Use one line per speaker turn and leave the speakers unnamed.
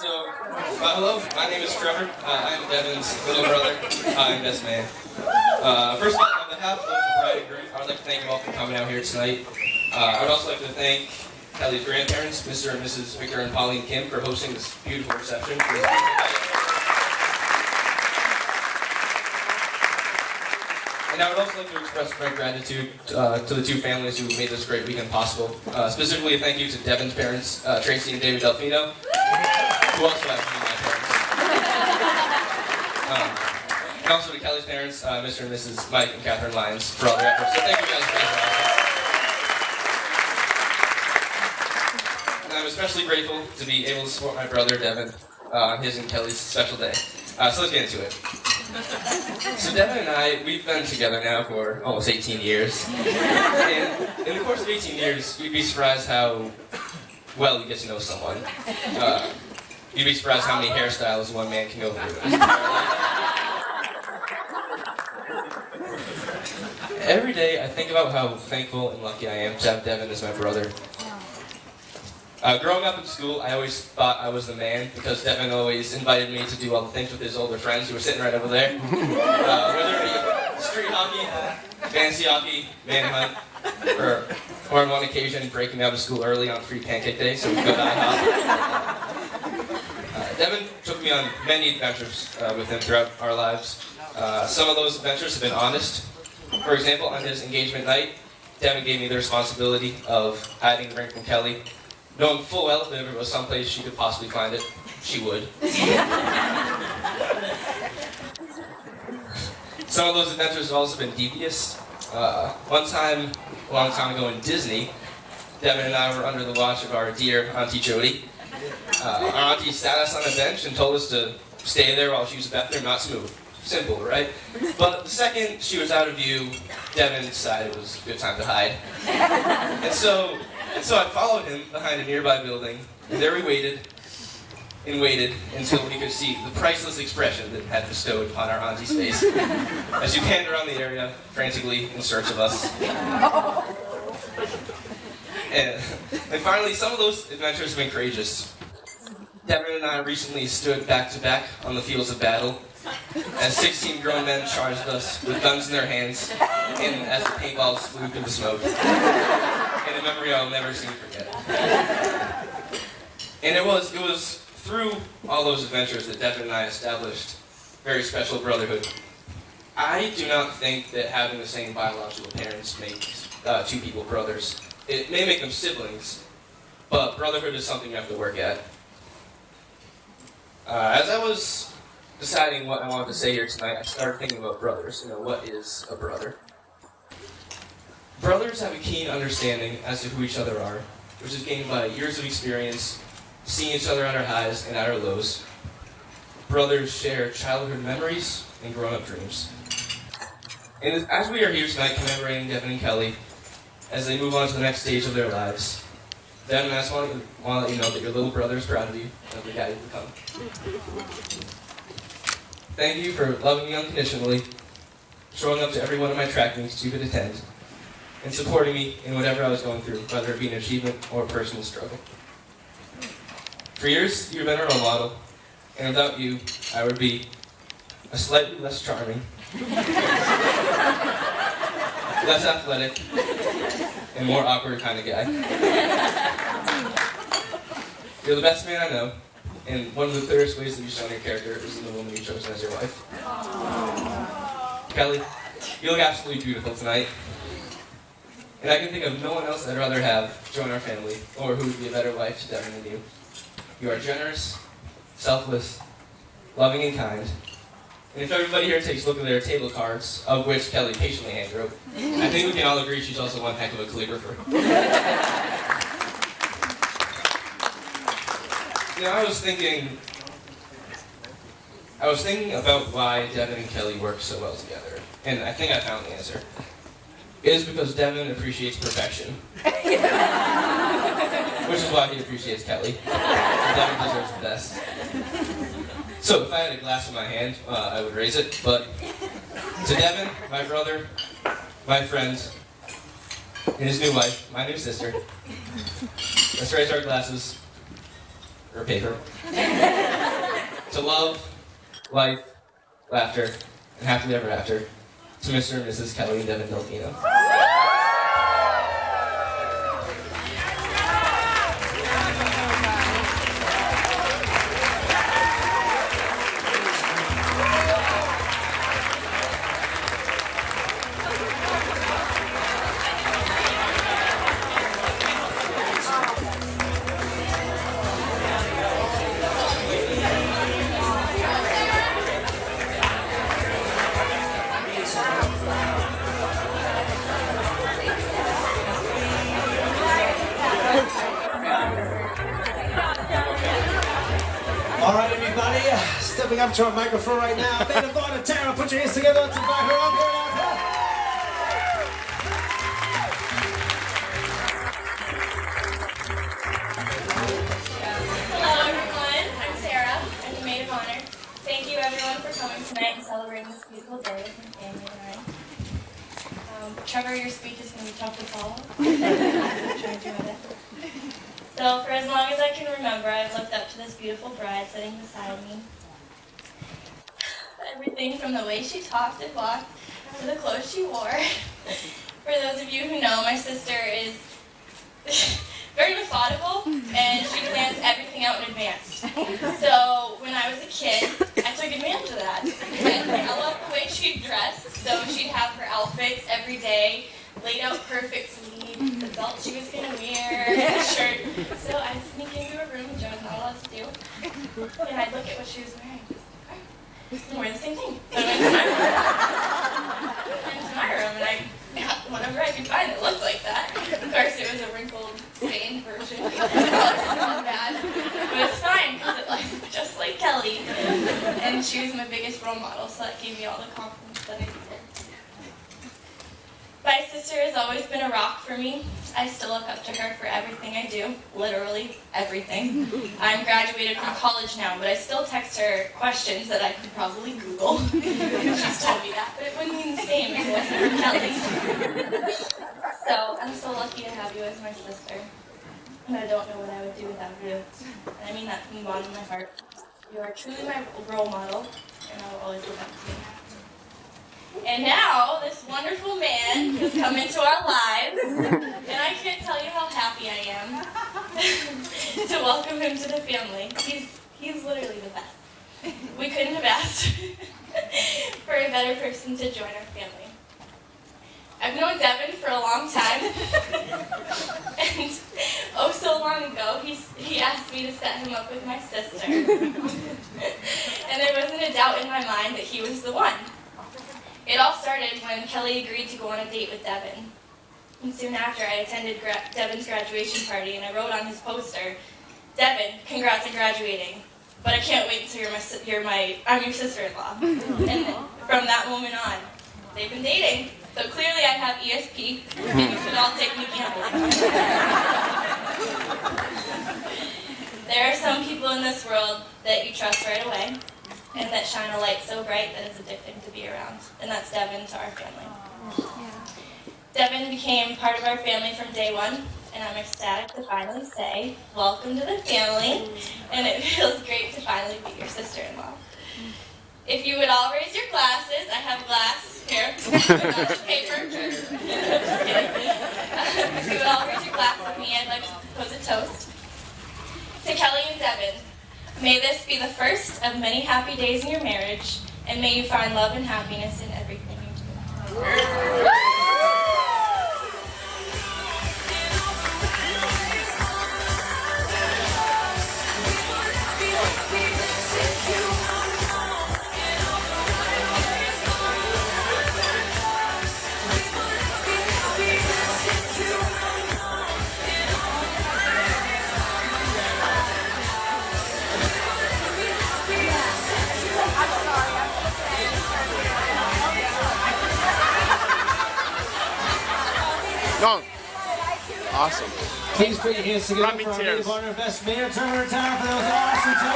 Hello, my name is Trevor. I'm Devin's little brother. I'm best man. First of all, on behalf of the bride and groom, I would like to thank you all for coming out here tonight. I would also like to thank Kelly's grandparents, Mr. and Mrs. Victor and Pauline Kim, for hosting this beautiful reception. And I would also like to express my gratitude to the two families who made this great weekend possible. Specifically, a thank you to Devin's parents, Tracy and David Delfino, who also have to be my parents. And also to Kelly's parents, Mr. and Mrs. Mike and Catherine Lyons, for all their efforts. So thank you guys for and I'm especially grateful to be able to support my brother Devin on his and Kelly's special day. So let's get into it. So Devin and I, we've been together now for almost 18 years. And in the course of 18 years, you'd be surprised how well you get to know someone. You'd be surprised how many hairstyles one man can go through. Every day I think about how thankful and lucky I am to have Devin as my brother. Growing up in school, I always thought I was the man because Devin always invited me to do all the things with his older friends who were sitting right over there. Whether it be street hockey, fantasy hockey, man hunt, or on one occasion breaking me out of school early on free pancake day so we could go to IHOP. Devin took me on many adventures with him throughout our lives. Some of those adventures have been honest. For example, on his engagement night, Devin gave me the responsibility of hiding the ring from Kelly, knowing full well that if it was someplace she could possibly find it, she would. Some of those adventures have also been devious. One time, a long time ago in Disney, Devin and I were under the watch of our dear Auntie Jody. Our auntie sat us on a bench and told us to stay there while she was back there, not to move. Simple, right? But the second she was out of view, Devin decided it was a good time to hide. And so I followed him behind a nearby building, and there we waited until we could see the priceless expression that had bestowed upon our auntie's face as she panned around the area, frantically in search of us. And finally, some of those adventures have been courageous. Devin and I recently stood back to back on the fields of battle as 16 grown men charged us with guns in their hands, and as the paintballs flew through the smoke. And a memory I'll never soon forget. And it was through all those adventures that Devin and I established a very special brotherhood. I do not think that having the same biological parents makes two people brothers. It may make them siblings, but brotherhood is something you have to work at. As I was deciding what I wanted to say here tonight, I started thinking about brothers. What is a brother? Brothers have a keen understanding as to who each other are, which is gained by years of experience, seeing each other at our highs and at our lows. Brothers share childhood memories and grown-up dreams. And as we are here tonight commemorating Devin and Kelly, as they move on to the next stage of their lives, Devin, I just want to let you know that your little brother is proud of you and of the guy you've become. Thank you for loving me unconditionally, showing up to every one of my track meets you could attend, and supporting me in whatever I was going through, whether it be an achievement or a personal struggle. For years, you've been a role model, and without you, I would be a slightly less charming, less athletic, and more awkward kind of guy. You're the best man I know, and one of the clearest ways that you've shown your character is in the woman you've chosen as your wife. Kelly, you look absolutely beautiful tonight. And I can think of no one else I'd rather have join our family, or who would be a better wife to Devin than you. You are generous, selfless, loving, and kind. And if everybody here takes a look at their table cards, of which Kelly patiently handwrote, I think we can all agree she's also one heck of a calligrapher. I was thinking about why Devin and Kelly work so well together, and I think I found the answer. It is because Devin appreciates perfection, which is why he appreciates Kelly. Devin deserves the best. So if I had a glass in my hand, I would raise it, but to Devin, my brother, my friend, and his new wife, my new sister, let's raise our glasses or paper. To love, life, laughter, and happily ever after, to Mr. and Mrs. Kelly and Devin Delfino.
All right, everybody, stepping up to our microphone right now. Band of Honor, Tara, put your hands together. Let's invite her up here.
Hello, everyone. I'm Sarah. I'm the maid of honor. Thank you, everyone, for coming tonight and celebrating this beautiful day with my family and I. Trevor, your speech is going to be tough to follow. I'm trying to do my best. So, for as long as I can remember, I've looked up to this beautiful bride sitting beside me. Everything from the way she talked and walked to the clothes she wore. For those of you who know, my sister is very methodical, and she plans everything out in advance. So when I was a kid, I took advantage of that. I loved the way she dressed, so she'd have her outfits every day, laid out perfectly, the belt she was going to wear, the shirt. So I'd sneak into her room, which I was not allowed to do, and I'd look at what she was wearing. And wear the same thing. So I went into my room, and whenever I could find it, looked like that. Of course, it was a wrinkled, stained version. It was not bad, but it's fine because it looked just like Kelly, and she was my biggest role model, so that gave me all the confidence that I needed. My sister has always been a rock for me. I still look up to her for everything I do, literally everything. I'm graduated from college now, but I still text her questions that I could probably Google. She's told me that, but it wouldn't mean the same if it wasn't for Kelly. So I'm so lucky to have you as my sister, and I don't know what I would do without you. And I mean that from the bottom of my heart. You are truly my role model, and I will always look up to you. And now, this wonderful man has come into our lives, and I can't tell you how happy I am to welcome him to the family. He's literally the best. We couldn't have asked for a better person to join our family. I've known Devin for a long time, and oh so long ago, he asked me to set him up with my sister. And there wasn't a doubt in my mind that he was the one. It all started when Kelly agreed to go on a date with Devin. And soon after, I attended Devin's graduation party, and I wrote on his poster, "Devin, congrats on graduating, but I can't wait until I'm your sister-in-law." And from that moment on, they've been dating. So clearly I have ESP. Maybe we should all take me gambling. There are some people in this world that you trust right away, and that shine a light so bright that it's addicting to be around. And that's Devin to our family. Devin became part of our family from day one, and I'm ecstatic to finally say, welcome to the family, and it feels great to finally be your sister-in-law. If you would all raise your glasses, I have glass here, paper. Just kidding. If you would all raise your glass with me, I'd like to propose a toast. To Kelly and Devin, may this be the first of many happy days in your marriage, and may you find love and happiness in everything you do.
No. Awesome.
Please put your hands together
Rub me
for our
tears.
Maid of Honor Best Man. Turn her time for those awesome toes.